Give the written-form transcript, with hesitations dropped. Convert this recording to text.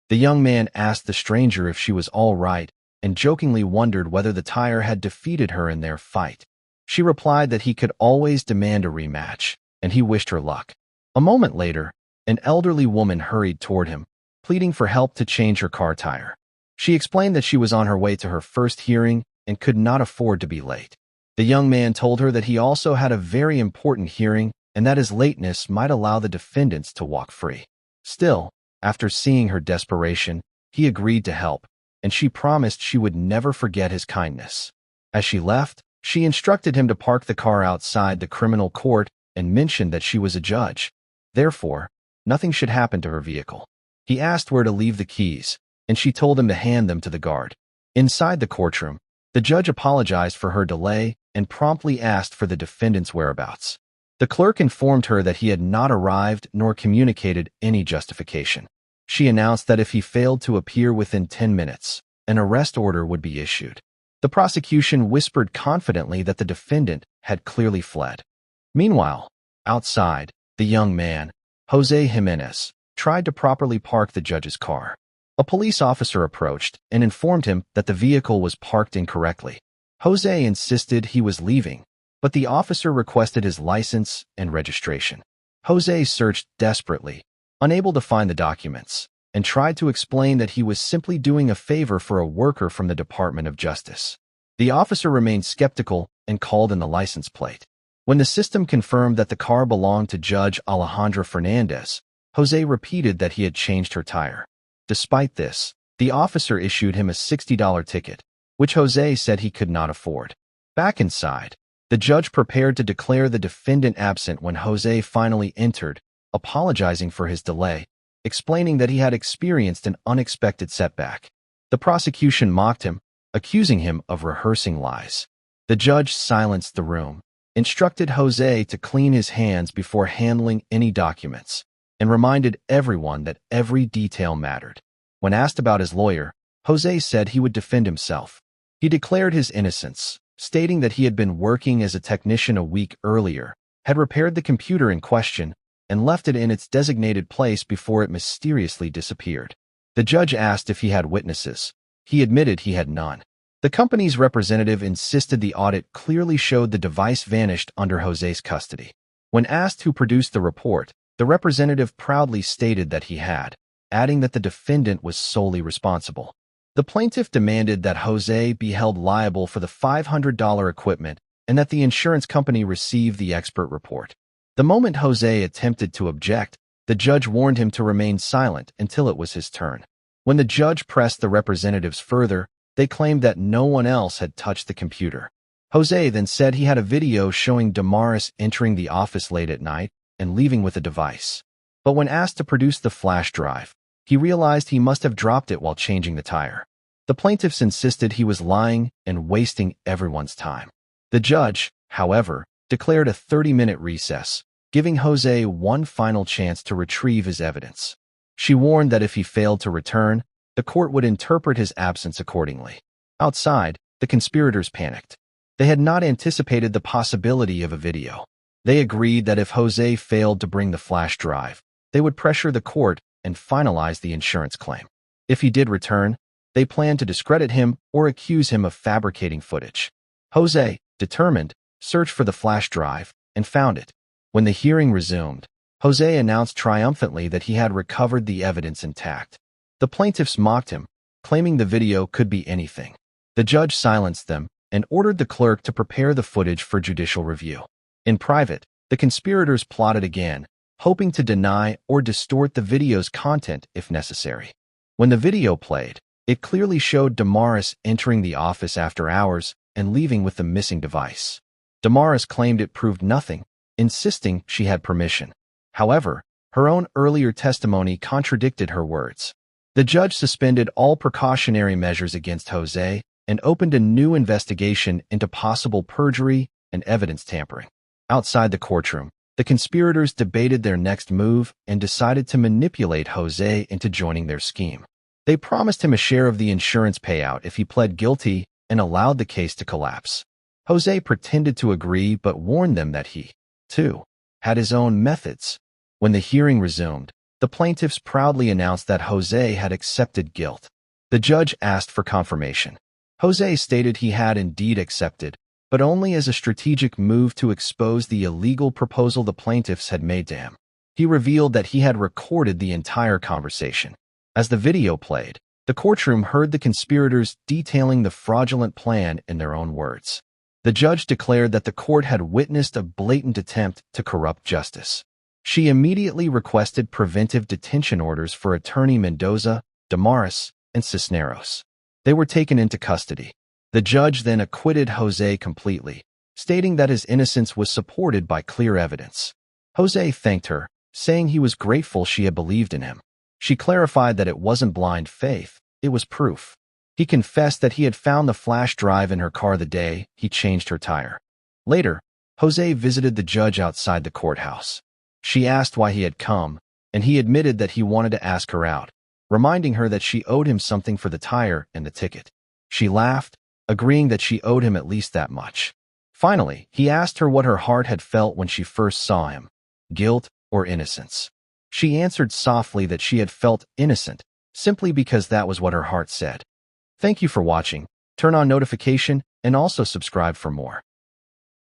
The young man asked the stranger if she was all right and jokingly wondered whether the tire had defeated her in their fight. She replied that he could always demand a rematch, and he wished her luck. A moment later, an elderly woman hurried toward him, pleading for help to change her car tire. She explained that she was on her way to her first hearing and could not afford to be late. The young man told her that he also had a very important hearing and that his lateness might allow the defendants to walk free. Still, after seeing her desperation, he agreed to help, and she promised she would never forget his kindness. As she left, she instructed him to park the car outside the criminal court and mentioned that she was a judge. Therefore, nothing should happen to her vehicle. He asked where to leave the keys, and she told him to hand them to the guard. Inside the courtroom, the judge apologized for her delay and promptly asked for the defendant's whereabouts. The clerk informed her that he had not arrived nor communicated any justification. She announced that if he failed to appear within 10 minutes, an arrest order would be issued. The prosecution whispered confidently that the defendant had clearly fled. Meanwhile, outside, the young man, José Jiménez, tried to properly park the judge's car. A police officer approached and informed him that the vehicle was parked incorrectly. José insisted he was leaving, but the officer requested his license and registration. José searched desperately, unable to find the documents, and tried to explain that he was simply doing a favor for a worker from the Department of Justice. The officer remained skeptical and called in the license plate. When the system confirmed that the car belonged to Judge Alejandra Fernández, José repeated that he had changed her tire. Despite this, the officer issued him a $60 ticket, which José said he could not afford. Back inside, the judge prepared to declare the defendant absent when José finally entered, apologizing for his delay, explaining that he had experienced an unexpected setback. The prosecution mocked him, accusing him of rehearsing lies. The judge silenced the room, instructed José to clean his hands before handling any documents, and reminded everyone that every detail mattered. When asked about his lawyer, José said he would defend himself. He declared his innocence, stating that he had been working as a technician a week earlier, had repaired the computer in question, and left it in its designated place before it mysteriously disappeared. The judge asked if he had witnesses. He admitted he had none. The company's representative insisted the audit clearly showed the device vanished under José's custody. When asked who produced the report, the representative proudly stated that he had, adding that the defendant was solely responsible. The plaintiff demanded that José be held liable for the $500 equipment and that the insurance company receive the expert report. The moment José attempted to object, the judge warned him to remain silent until it was his turn. When the judge pressed the representatives further, they claimed that no one else had touched the computer. José then said he had a video showing Damaris entering the office late at night and leaving with a device. But when asked to produce the flash drive, he realized he must have dropped it while changing the tire. The plaintiffs insisted he was lying and wasting everyone's time. The judge, however, declared a 30-minute recess, giving José one final chance to retrieve his evidence. She warned that if he failed to return, the court would interpret his absence accordingly. Outside, the conspirators panicked. They had not anticipated the possibility of a video. They agreed that if José failed to bring the flash drive, they would pressure the court and finalize the insurance claim. If he did return, they planned to discredit him or accuse him of fabricating footage. José, determined, searched for the flash drive and found it. When the hearing resumed, José announced triumphantly that he had recovered the evidence intact. The plaintiffs mocked him, claiming the video could be anything. The judge silenced them and ordered the clerk to prepare the footage for judicial review. In private, the conspirators plotted again, hoping to deny or distort the video's content if necessary. When the video played, it clearly showed Damaris entering the office after hours and leaving with the missing device. Damaris claimed it proved nothing, insisting she had permission. However, her own earlier testimony contradicted her words. The judge suspended all precautionary measures against José and opened a new investigation into possible perjury and evidence tampering. Outside the courtroom, the conspirators debated their next move and decided to manipulate José into joining their scheme. They promised him a share of the insurance payout if he pled guilty and allowed the case to collapse. José pretended to agree but warned them that he, too, had his own methods. When the hearing resumed, The plaintiffs proudly announced that Jose had accepted guilt. The judge asked for confirmation. Jose stated he had indeed accepted, but only as a strategic move to expose the illegal proposal the plaintiffs had made to him. He revealed that he had recorded the entire conversation. As the video played, the courtroom heard the conspirators detailing the fraudulent plan in their own words. The judge declared that the court had witnessed a blatant attempt to corrupt justice. She immediately requested preventive detention orders for attorney Mendoza, Damaris, and Cisneros. They were taken into custody. The judge then acquitted Jose completely, stating that his innocence was supported by clear evidence. Jose thanked her, saying he was grateful she had believed in him. She clarified that it wasn't blind faith, it was proof. He confessed that he had found the flash drive in her car the day he changed her tire. Later, Jose visited the judge outside the courthouse. She asked why he had come, and he admitted that he wanted to ask her out, reminding her that she owed him something for the tire and the ticket. She laughed, agreeing that she owed him at least that much. Finally, he asked her what her heart had felt when she first saw him, guilt or innocence. She answered softly that she had felt innocent, simply because that was what her heart said. Thank you for watching. Turn on notification and also subscribe for more.